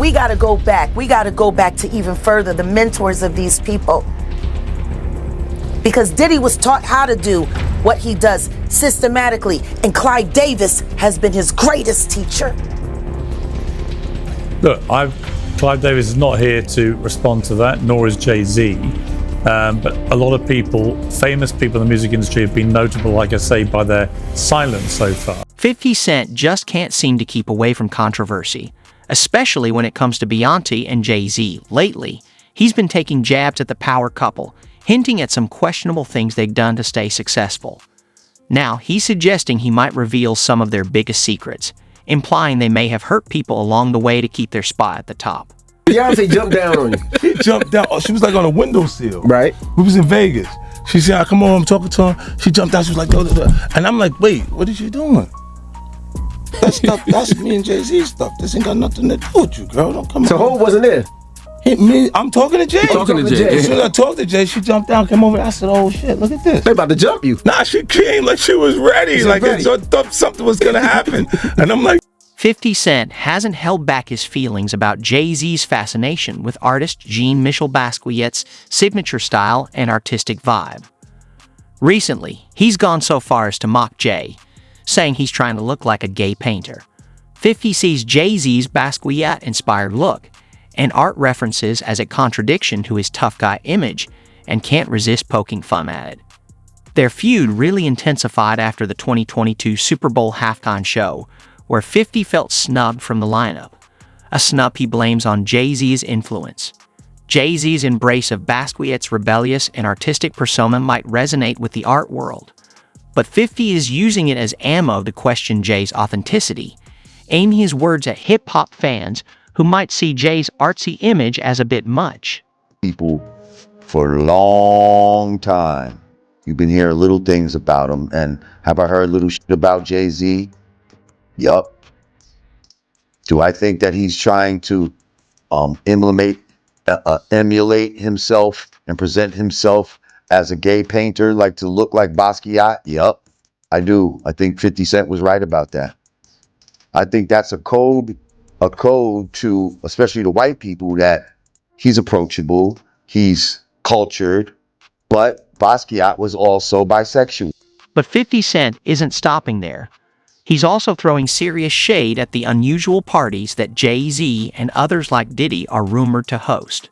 we got to go back. We got to go back to even further, the mentors of these people. Because Diddy was taught how to do what he does systematically, and Clyde Davis has been his greatest teacher. Look, Clive Davis is not here to respond to that, nor is Jay-Z. But a lot of people, famous people in the music industry, have been notable, like I say, by their silence so far. 50 Cent just can't seem to keep away from controversy, especially when it comes to Beyoncé and Jay-Z. Lately, he's been taking jabs at the power couple, hinting at some questionable things they've done to stay successful. Now, he's suggesting he might reveal some of their biggest secrets, implying they may have hurt people along the way to keep their spot at the top. Beyonce jumped down on you. She jumped down. She was like on a windowsill. Right. We was in Vegas. She said, "Come on, I'm talking to her." She jumped down. She was like, "Duh, duh, duh." And I'm like, "Wait, what is you doing?" That stuff, that's me and Jay-Z stuff. This ain't got nothing to do with you, girl. Don't come on. So Hov wasn't there? I'm talking to Jay. Talking to Jay. As soon as I talked to Jay, she jumped down, came over. I said, "Oh shit, look at this." They about to jump you. Nah, she came like she was ready. Like ready. I thought something was gonna happen. And I'm like, 50 Cent hasn't held back his feelings about Jay-Z's fascination with artist Jean-Michel Basquiat's signature style and artistic vibe. Recently, he's gone so far as to mock Jay, saying he's trying to look like a gay painter. 50 sees Jay-Z's Basquiat-inspired look and art references as a contradiction to his tough guy image and can't resist poking fun at it. Their feud really intensified after the 2022 Super Bowl halftime show, where 50 felt snubbed from the lineup, a snub he blames on Jay-Z's influence. Jay-Z's embrace of Basquiat's rebellious and artistic persona might resonate with the art world, but 50 is using it as ammo to question Jay's authenticity, aiming his words at hip-hop fans who might see Jay's artsy image as a bit much. People for a long time, you've been hearing little things about him, and have I heard little shit about Jay-Z? Yup. Do I think that he's trying to emulate himself and present himself as a gay painter, like to look like Basquiat? Yup, I do. I think 50 Cent was right about that. I think that's a code to, especially to white people, that he's approachable, he's cultured, but Basquiat was also bisexual. But 50 Cent isn't stopping there. He's also throwing serious shade at the unusual parties that Jay-Z and others like Diddy are rumored to host.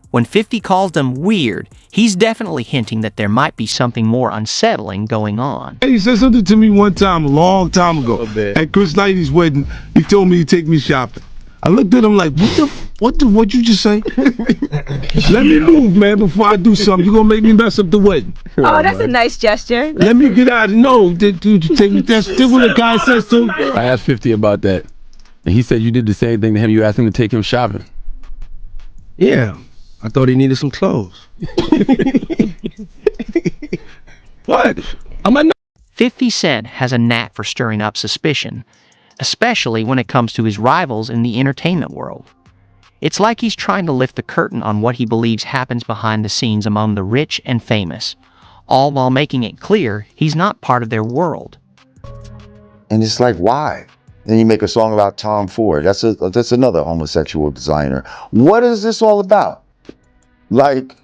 When 50 calls them weird, he's definitely hinting that there might be something more unsettling going on. he said something to me one time, a long time ago, at Chris Knightley's wedding. He told me to take me shopping. I looked at him like, what you just say? Let me move, man, before I do something. You gonna make me mess up the wedding. Oh, that's a nice gesture. Let me get out. No, dude, you take me. That's what the guy says to him. I asked 50 about that, and he said you did the same thing to him. You asked him to take him shopping. Yeah, I thought he needed some clothes. What? I'm not. 50 Cent has a knack for stirring up suspicion, especially when it comes to his rivals in the entertainment world. It's like he's trying to lift the curtain on what he believes happens behind the scenes among the rich and famous, all while making it clear he's not part of their world. And it's like, why? Then you make a song about Tom Ford. That's another homosexual designer. What is this all about? Like,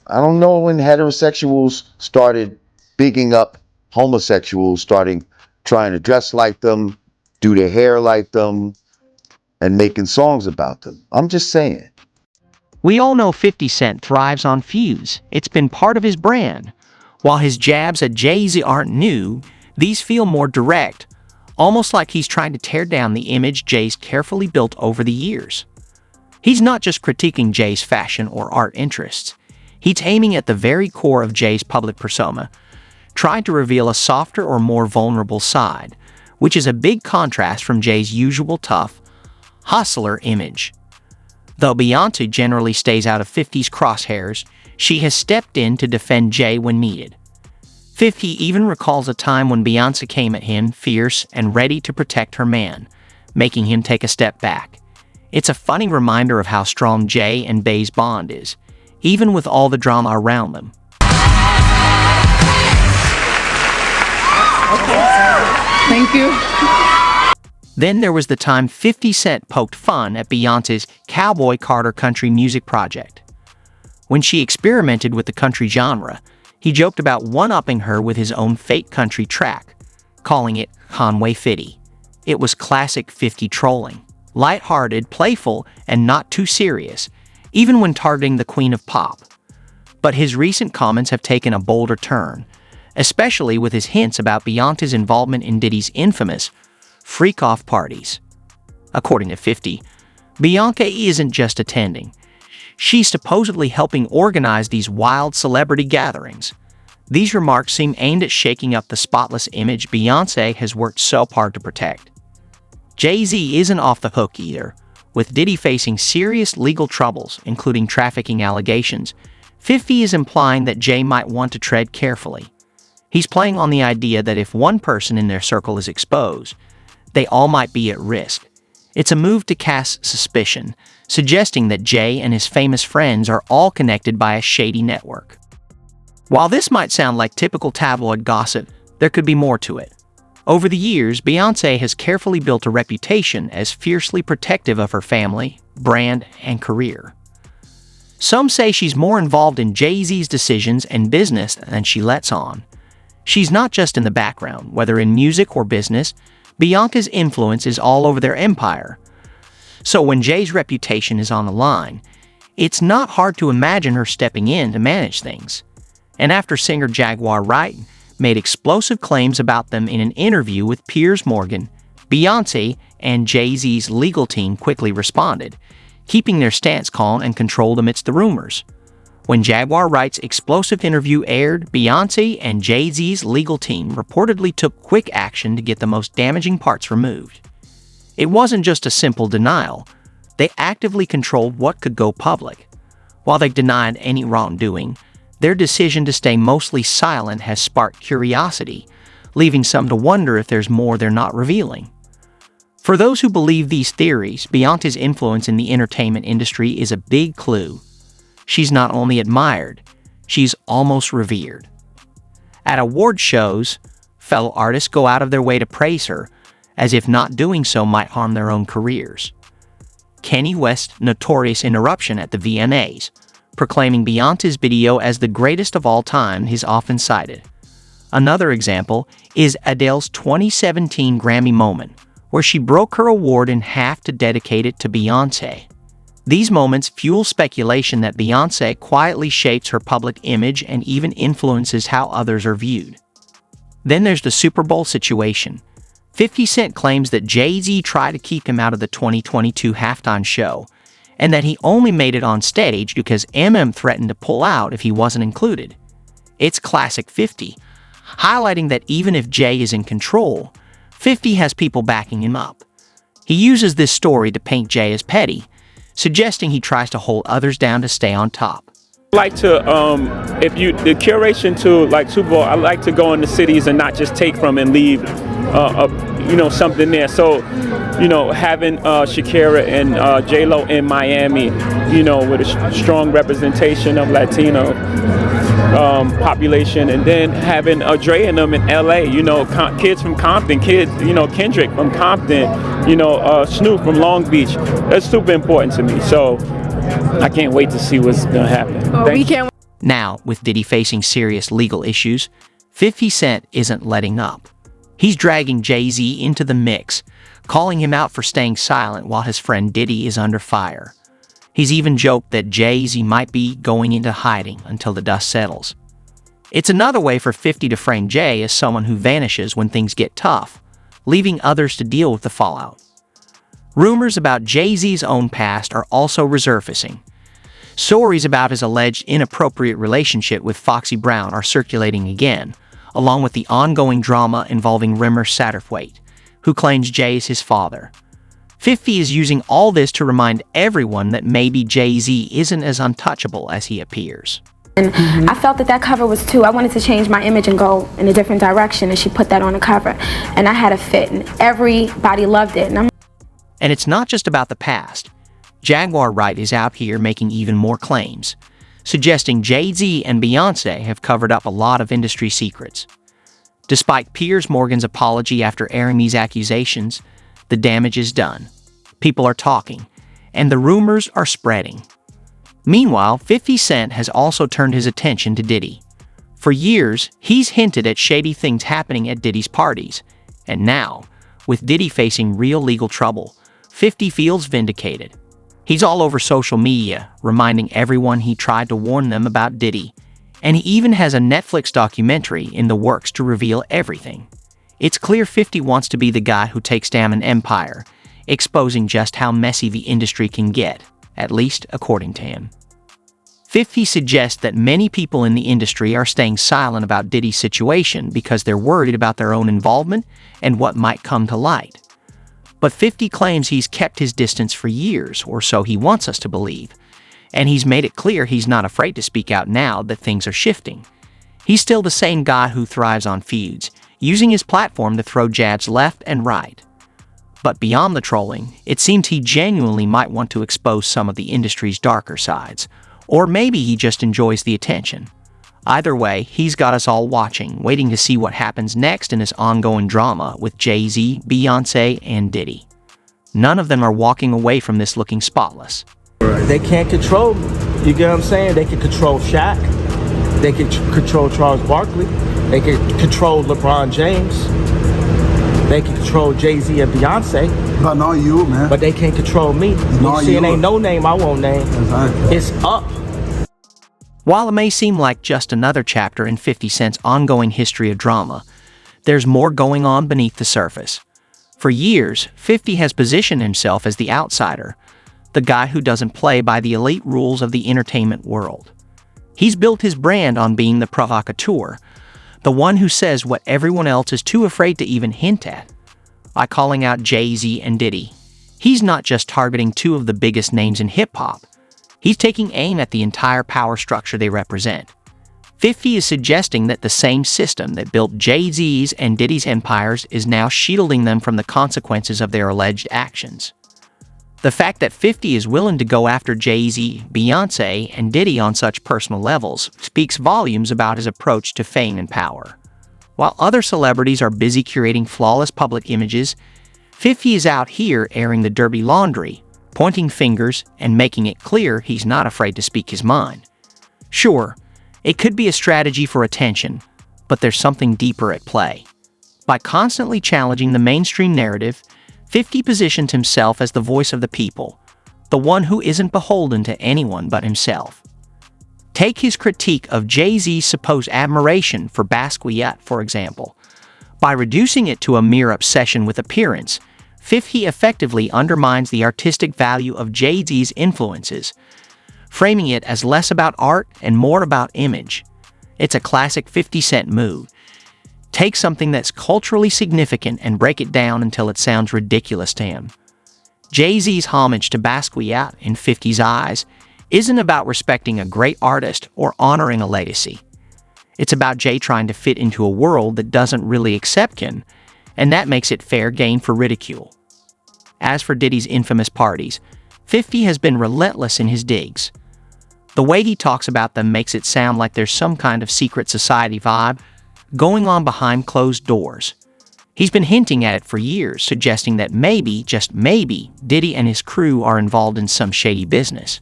I don't know when heterosexuals started bigging up homosexuals, starting trying to dress like them, do their hair like them, and making songs about them. I'm just saying. We all know 50 Cent thrives on feuds. It's been part of his brand. While his jabs at Jay-Z aren't new, these feel more direct, almost like he's trying to tear down the image Jay's carefully built over the years. He's not just critiquing Jay's fashion or art interests. He's aiming at the very core of Jay's public persona, trying to reveal a softer or more vulnerable side, which is a big contrast from Jay's usual tough, hustler image. Though Beyoncé generally stays out of 50's crosshairs, she has stepped in to defend Jay when needed. 50 even recalls a time when Beyoncé came at him fierce and ready to protect her man, making him take a step back. It's a funny reminder of how strong Jay and Bey's bond is, even with all the drama around them. Thank you. Then there was the time 50 Cent poked fun at Beyoncé's Cowboy Carter country music project. When she experimented with the country genre, he joked about one-upping her with his own fake country track, calling it Conway 50. It was classic 50 trolling, lighthearted, playful, and not too serious, even when targeting the queen of pop. But his recent comments have taken a bolder turn, especially with his hints about Beyoncé's involvement in Diddy's infamous freak-off parties. According to 50, Beyoncé isn't just attending. She's supposedly helping organize these wild celebrity gatherings. These remarks seem aimed at shaking up the spotless image Beyoncé has worked so hard to protect. Jay-Z isn't off the hook either. With Diddy facing serious legal troubles, including trafficking allegations, 50 is implying that Jay might want to tread carefully. He's playing on the idea that if one person in their circle is exposed, they all might be at risk. It's a move to cast suspicion, suggesting that Jay and his famous friends are all connected by a shady network. While this might sound like typical tabloid gossip, there could be more to it. Over the years, Beyoncé has carefully built a reputation as fiercely protective of her family, brand, and career. Some say she's more involved in Jay-Z's decisions and business than she lets on. She's not just in the background, whether in music or business. Beyoncé's influence is all over their empire. So when Jay's reputation is on the line, it's not hard to imagine her stepping in to manage things. And after singer Jaguar Wright made explosive claims about them in an interview with Piers Morgan, Beyoncé and Jay-Z's legal team quickly responded, keeping their stance calm and controlled amidst the rumors. When Jaguar Wright's explosive interview aired, Beyoncé and Jay-Z's legal team reportedly took quick action to get the most damaging parts removed. It wasn't just a simple denial. They actively controlled what could go public. While they denied any wrongdoing, their decision to stay mostly silent has sparked curiosity, leaving some to wonder if there's more they're not revealing. For those who believe these theories, Beyoncé's influence in the entertainment industry is a big clue. She's not only admired, she's almost revered. At award shows, fellow artists go out of their way to praise her, as if not doing so might harm their own careers. Kanye West's notorious interruption at the VMAs, proclaiming Beyoncé's video as the greatest of all time, is often cited. Another example is Adele's 2017 Grammy moment, where she broke her award in half to dedicate it to Beyoncé. These moments fuel speculation that Beyoncé quietly shapes her public image and even influences how others are viewed. Then there's the Super Bowl situation. 50 Cent claims that Jay-Z tried to keep him out of the 2022 halftime show, and that he only made it on stage because Eminem threatened to pull out if he wasn't included. It's classic 50, highlighting that even if Jay is in control, 50 has people backing him up. He uses this story to paint Jay as petty, suggesting he tries to hold others down to stay on top. I like to, the curation to like Super Bowl, I like to go into cities and not just take from and leave, something there. So, having Shakira and J-Lo in Miami, with a strong representation of Latino population, and then having Dre and them in LA, kids from Compton, Kendrick from Compton, Snoop from Long Beach. That's super important to me. So I can't wait to see what's gonna happen. Now, with Diddy facing serious legal issues, 50 Cent isn't letting up. He's dragging Jay-Z into the mix, calling him out for staying silent while his friend Diddy is under fire. He's even joked that Jay-Z might be going into hiding until the dust settles. It's another way for 50 to frame Jay as someone who vanishes when things get tough, leaving others to deal with the fallout. Rumors about Jay-Z's own past are also resurfacing. Stories about his alleged inappropriate relationship with Foxy Brown are circulating again, along with the ongoing drama involving Rimmer Satterthwaite, who claims Jay is his father. 50 is using all this to remind everyone that maybe Jay-Z isn't as untouchable as he appears. And I felt that cover was too. I wanted to change my image and go in a different direction, and she put that on the cover. And I had a fit, and everybody loved it. And it's not just about the past. Jaguar Wright is out here making even more claims, suggesting Jay-Z and Beyoncé have covered up a lot of industry secrets. Despite Piers Morgan's apology after airing these accusations, The damage is done. People are talking, and the rumors are spreading. Meanwhile, 50 Cent has also turned his attention to Diddy. For years, he's hinted at shady things happening at Diddy's parties. And now, with Diddy facing real legal trouble, 50 feels vindicated. He's all over social media, reminding everyone he tried to warn them about Diddy. And he even has a Netflix documentary in the works to reveal everything. It's clear 50 wants to be the guy who takes down an empire, exposing just how messy the industry can get, at least according to him. 50 suggests that many people in the industry are staying silent about Diddy's situation because they're worried about their own involvement and what might come to light. But 50 claims he's kept his distance for years, or so he wants us to believe, and he's made it clear he's not afraid to speak out now that things are shifting. He's still the same guy who thrives on feuds, using his platform to throw jabs left and right. But beyond the trolling, it seems he genuinely might want to expose some of the industry's darker sides, or maybe he just enjoys the attention. Either way, he's got us all watching, waiting to see what happens next in his ongoing drama with Jay-Z, Beyoncé, and Diddy. None of them are walking away from this looking spotless. They can't control me. You get what I'm saying? They can control Shaq. They can control Charles Barkley. They can control LeBron James. They can control Jay-Z and Beyoncé. But not you, man. But they can't control me. You see, it ain't no name I won't name. Exactly. It's up. While it may seem like just another chapter in 50 Cent's ongoing history of drama, there's more going on beneath the surface. For years, 50 has positioned himself as the outsider, the guy who doesn't play by the elite rules of the entertainment world. He's built his brand on being the provocateur, the one who says what everyone else is too afraid to even hint at. By calling out Jay-Z and Diddy, he's not just targeting two of the biggest names in hip-hop. He's taking aim at the entire power structure they represent. 50 is suggesting that the same system that built Jay-Z's and Diddy's empires is now shielding them from the consequences of their alleged actions. The fact that 50 is willing to go after Jay-Z, Beyoncé, and Diddy on such personal levels speaks volumes about his approach to fame and power. While other celebrities are busy curating flawless public images, 50 is out here airing the dirty laundry, pointing fingers and making it clear he's not afraid to speak his mind. Sure, it could be a strategy for attention, but there's something deeper at play. By constantly challenging the mainstream narrative, 50 positions himself as the voice of the people, the one who isn't beholden to anyone but himself. Take his critique of Jay-Z's supposed admiration for Basquiat, for example. By reducing it to a mere obsession with appearance, 50 effectively undermines the artistic value of Jay-Z's influences, framing it as less about art and more about image. It's a classic 50 Cent move. Take something that's culturally significant and break it down until it sounds ridiculous to him. Jay-Z's homage to Basquiat, in 50's eyes, isn't about respecting a great artist or honoring a legacy. It's about Jay trying to fit into a world that doesn't really accept him, and that makes it fair game for ridicule. As for Diddy's infamous parties, 50 has been relentless in his digs. The way he talks about them makes it sound like there's some kind of secret society vibe going on behind closed doors. He's been hinting at it for years, suggesting that maybe, just maybe, Diddy and his crew are involved in some shady business.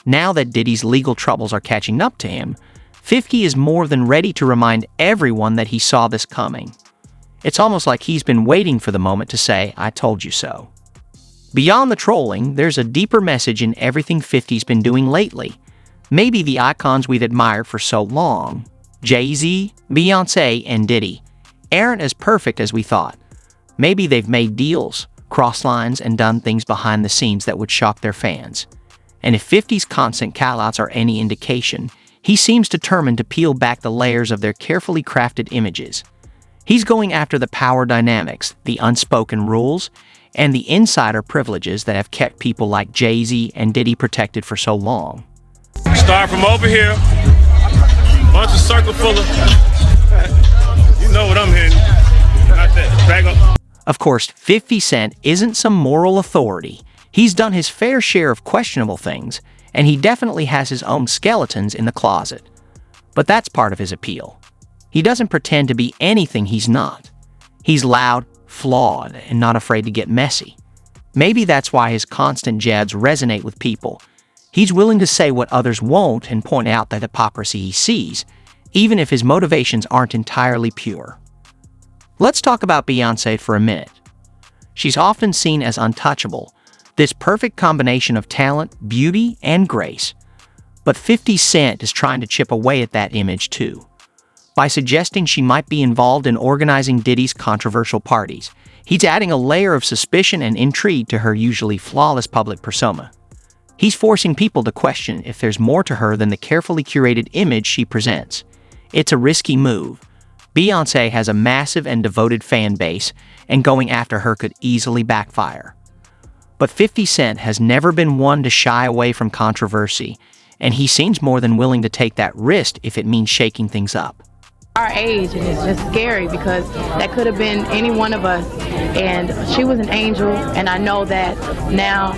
Now that Diddy's legal troubles are catching up to him, 50 is more than ready to remind everyone that he saw this coming. It's almost like he's been waiting for the moment to say, "I told you so." Beyond the trolling, there's a deeper message in everything 50's been doing lately. Maybe the icons we've admired for so long, Jay-Z, Beyoncé, and Diddy, aren't as perfect as we thought. Maybe they've made deals, crossed lines, and done things behind the scenes that would shock their fans. And if 50's constant callouts are any indication, he seems determined to peel back the layers of their carefully crafted images. He's going after the power dynamics, the unspoken rules, and the insider privileges that have kept people like Jay-Z and Diddy protected for so long. Start from over here, bunch of circle full of, you know what I'm hitting, not that, back up. Of course, 50 Cent isn't some moral authority. He's done his fair share of questionable things, and he definitely has his own skeletons in the closet. But that's part of his appeal. He doesn't pretend to be anything he's not. He's loud, flawed, and not afraid to get messy. Maybe that's why his constant jabs resonate with people. He's willing to say what others won't and point out the hypocrisy he sees, even if his motivations aren't entirely pure. Let's talk about Beyoncé for a minute. She's often seen as untouchable, this perfect combination of talent, beauty, and grace. But 50 Cent is trying to chip away at that image too. By suggesting she might be involved in organizing Diddy's controversial parties, he's adding a layer of suspicion and intrigue to her usually flawless public persona. He's forcing people to question if there's more to her than the carefully curated image she presents. It's a risky move. Beyoncé has a massive and devoted fan base, and going after her could easily backfire. But 50 Cent has never been one to shy away from controversy, and he seems more than willing to take that risk if it means shaking things up. Our age, and it's just scary because that could have been any one of us, and she was an angel, and I know that now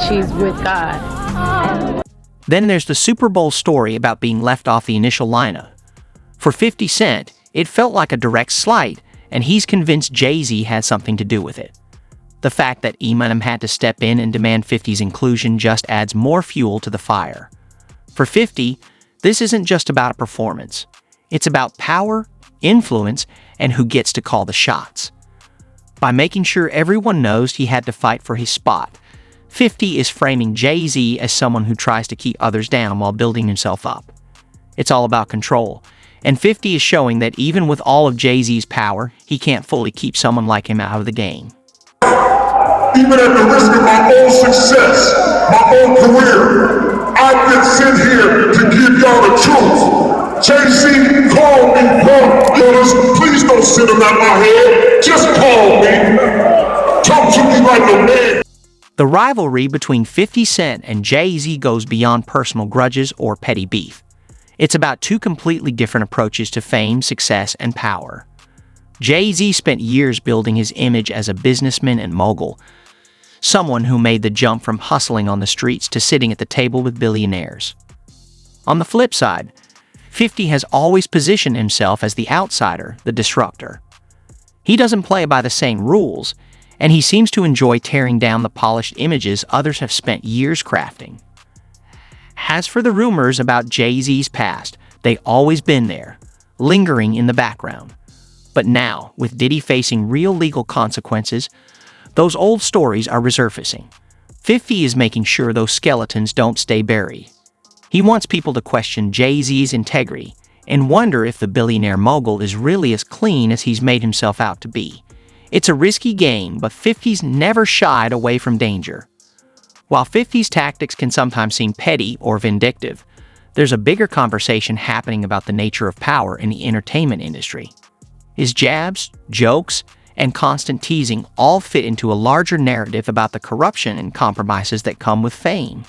she's with God. Then there's the Super Bowl story about being left off the initial lineup. For 50 Cent, it felt like a direct slight, and he's convinced Jay-Z had something to do with it. The fact that Eminem had to step in and demand 50's inclusion just adds more fuel to the fire. For 50, this isn't just about a performance. It's about power, influence, and who gets to call the shots. By making sure everyone knows he had to fight for his spot, 50 is framing Jay-Z as someone who tries to keep others down while building himself up. It's all about control, and 50 is showing that even with all of Jay-Z's power, he can't fully keep someone like him out of the game. Even at the risk of my own success, my own career, I've been sent here to give y'all the truth. Jay-Z called me punk. Please don't send him out my head. Just call me. Talk to me like a man. The rivalry between 50 Cent and Jay-Z goes beyond personal grudges or petty beef. It's about two completely different approaches to fame, success, and power. Jay-Z spent years building his image as a businessman and mogul, someone who made the jump from hustling on the streets to sitting at the table with billionaires. On the flip side, 50 has always positioned himself as the outsider, the disruptor. He doesn't play by the same rules, and he seems to enjoy tearing down the polished images others have spent years crafting. As for the rumors about Jay-Z's past, they've always been there, lingering in the background. But now, with Diddy facing real legal consequences, those old stories are resurfacing. 50 is making sure those skeletons don't stay buried. He wants people to question Jay-Z's integrity and wonder if the billionaire mogul is really as clean as he's made himself out to be. It's a risky game, but 50's never shied away from danger. While 50's tactics can sometimes seem petty or vindictive, there's a bigger conversation happening about the nature of power in the entertainment industry. His jabs, jokes, and constant teasing all fit into a larger narrative about the corruption and compromises that come with fame.